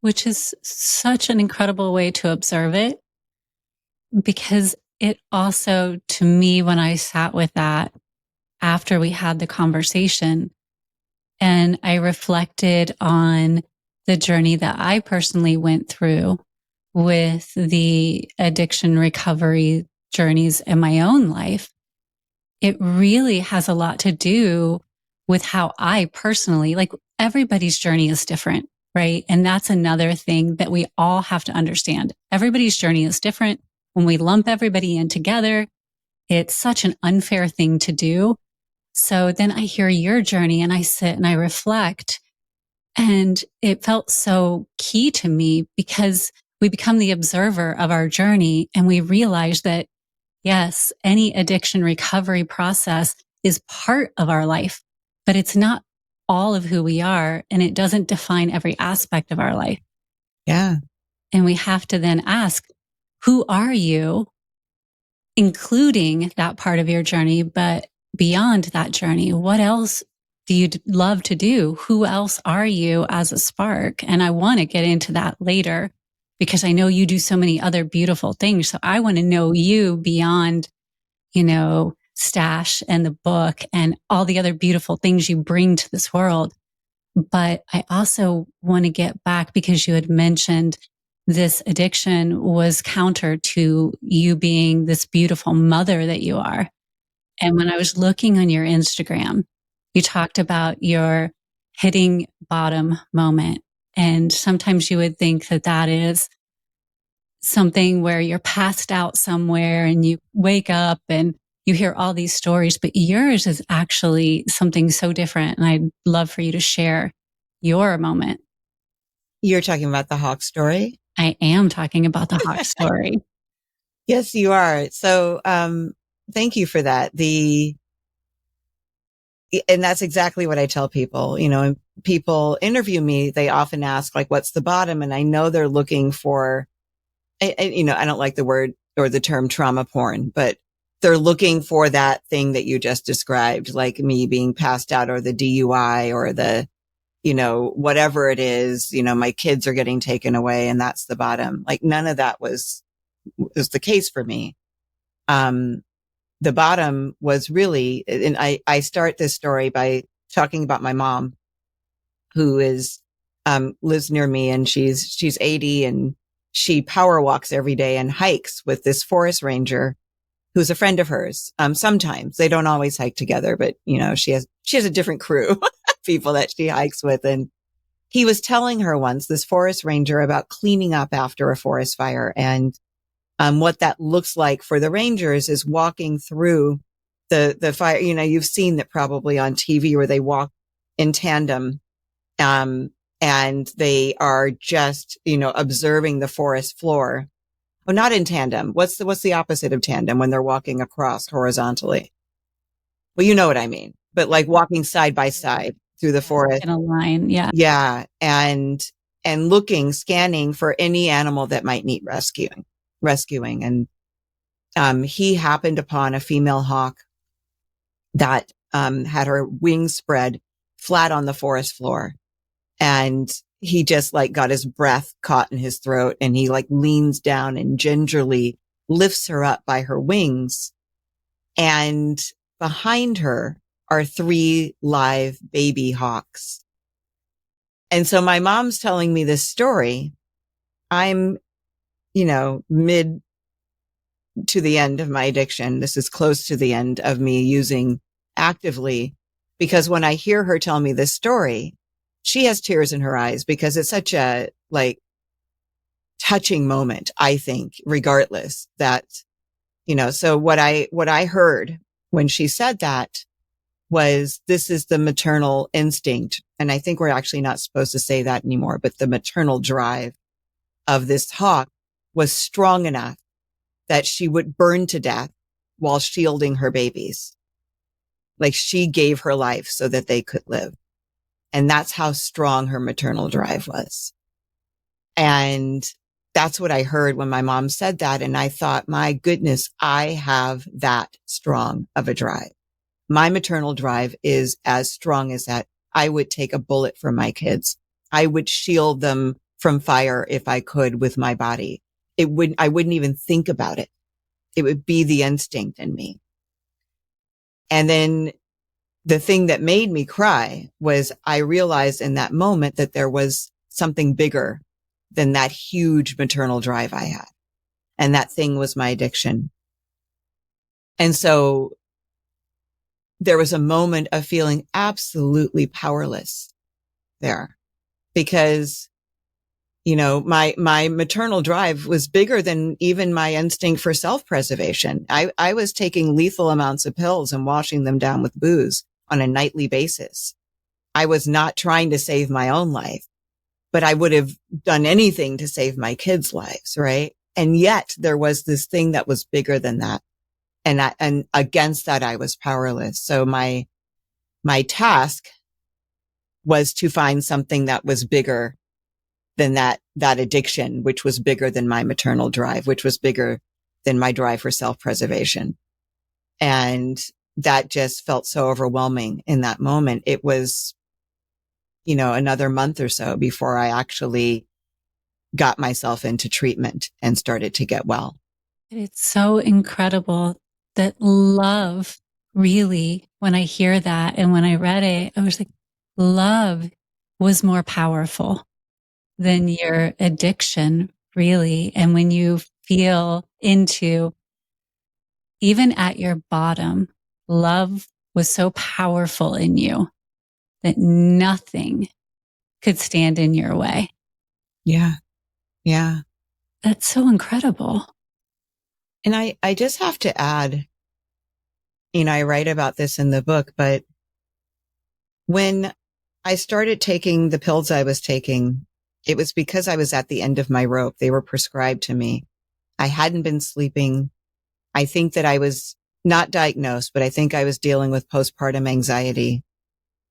which is such an incredible way to observe it, because it also, to me, when I sat with that after we had the conversation and I reflected on the journey that I personally went through with the addiction recovery journeys in my own life, it really has a lot to do with how I personally, like, everybody's journey is different, right? And that's another thing that we all have to understand. Everybody's journey is different. When we lump everybody in together, it's such an unfair thing to do. So then I hear your journey and I sit and I reflect, and it felt so key to me because we become the observer of our journey and we realize that, yes, any addiction recovery process is part of our life, but it's not all of who we are, and it doesn't define every aspect of our life. Yeah. And we have to then ask, who are you, including that part of your journey, but beyond that journey, what else do you love to do? Who else are you as a spark? And I want to get into that later because I know you do so many other beautiful things. So I want to know you beyond, Stash and the book and all the other beautiful things you bring to this world. But I also want to get back because you had mentioned this addiction was counter to you being this beautiful mother that you are. And when I was looking on your Instagram, you talked about your hitting bottom moment. And sometimes you would think that that is something where you're passed out somewhere and you wake up and you hear all these stories, but yours is actually something so different. And I'd love for you to share your moment. You're talking about the hawk story? I am talking about the hawk story. Yes, you are. So, thank you for that. And that's exactly what I tell people, when people interview me, they often ask, like, what's the bottom? And I know they're looking for, I don't like the word or the term trauma porn, but they're looking for that thing that you just described, like me being passed out or the DUI or the, whatever it is, my kids are getting taken away and that's the bottom. Like none of that was the case for me. The bottom was really, and I start this story by talking about my mom, who is, lives near me, and she's 80 and she power walks every day and hikes with this forest ranger who's a friend of hers. Sometimes they don't always hike together, but she has a different crew, people that she hikes with. And he was telling her once, this forest ranger, about cleaning up after a forest fire. And what that looks like for the rangers is walking through the fire. You've seen that probably on TV where they walk in tandem, and they are just, observing the forest floor. Oh, not in tandem. What's the opposite of tandem when they're walking across horizontally? Well, you know what I mean, but like walking side by side through the forest. In a line. Yeah. Yeah. And scanning for any animal that might need rescuing. And, he happened upon a female hawk that, had her wings spread flat on the forest floor. And he just got his breath caught in his throat, and he leans down and gingerly lifts her up by her wings. And behind her are 3 live baby hawks. And so my mom's telling me this story. I'm, mid to the end of my addiction. This is close to the end of me using actively, because when I hear her tell me this story, she has tears in her eyes because it's such a touching moment, I think, regardless that, so what I heard when she said that was, this is the maternal instinct. And I think we're actually not supposed to say that anymore, but the maternal drive of this hawk was strong enough that she would burn to death while shielding her babies. Like she gave her life so that they could live. And that's how strong her maternal drive was. And that's what I heard when my mom said that. And I thought, my goodness, I have that strong of a drive. My maternal drive is as strong as that. I would take a bullet for my kids. I would shield them from fire if I could with my body. I wouldn't even think about it. It would be the instinct in me. And then the thing that made me cry was I realized in that moment that there was something bigger than that huge maternal drive I had. And that thing was my addiction. And so there was a moment of feeling absolutely powerless there because, you know, my maternal drive was bigger than even my instinct for self-preservation. I was taking lethal amounts of pills and washing them down with booze on a nightly basis. I was not trying to save my own life, but I would have done anything to save my kids' lives, right? And yet there was this thing that was bigger than that. And against that, I was powerless. So my task was to find something that was bigger than that addiction, which was bigger than my maternal drive, which was bigger than my drive for self-preservation. And that just felt so overwhelming in that moment. It was, you know, another month or so before I actually got myself into treatment and started to get well. It's so incredible that love really, when I hear that and when I read it, I was like, love was more powerful than your addiction, really. And when you feel into, even at your bottom, love was so powerful in you that nothing could stand in your way. Yeah. Yeah. That's so incredible. And I just have to add, you know, I write about this in the book, but when I started taking the pills I was taking, it was because I was at the end of my rope. They were prescribed to me. I hadn't been sleeping. I think that I was not diagnosed, but I think I was dealing with postpartum anxiety.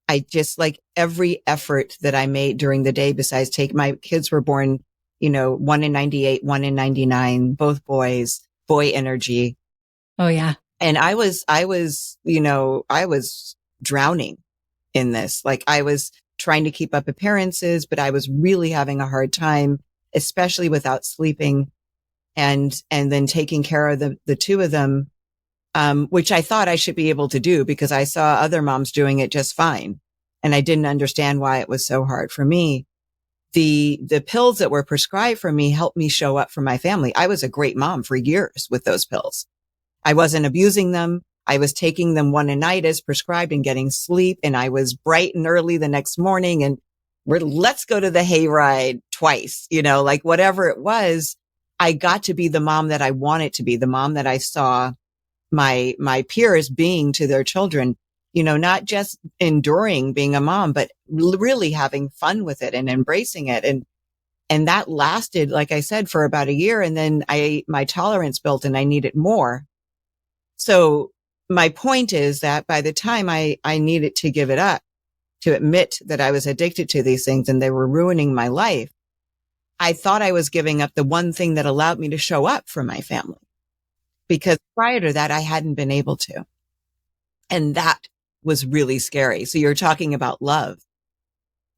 I just like every effort that I made during the day besides my kids were born, you know, one in 98, one in 99, both boys, boy energy. Oh, yeah. And I was, you know, I was drowning in this. Like I was trying to keep up appearances, but I was really having a hard time, especially without sleeping and then taking care of the two of them, which I thought I should be able to do because I saw other moms doing it just fine. And I didn't understand why it was so hard for me. The pills that were prescribed for me helped me show up for my family. I was a great mom for years with those pills. I wasn't abusing them. I was taking them one a night as prescribed and getting sleep. And I was bright and early the next morning and let's go to the hayride twice, you know, like whatever it was. I got to be the mom that I wanted to be, the mom that I saw my peers being to their children, you know, not just enduring being a mom, but really having fun with it and embracing it. And that lasted, like I said, for about a year. And then my tolerance built and I needed more. So my point is that by the time I needed to give it up, to admit that I was addicted to these things and they were ruining my life, I thought I was giving up the one thing that allowed me to show up for my family. Because prior to that, I hadn't been able to. And that was really scary. So you're talking about love.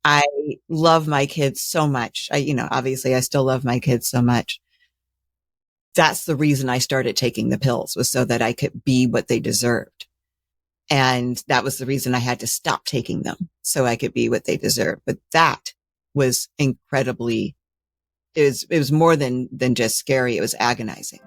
I love my kids so much. Obviously I still love my kids so much. That's the reason I started taking the pills, was so that I could be what they deserved. And that was the reason I had to stop taking them, so I could be what they deserved. But that was incredibly, it was more than just scary. It was agonizing.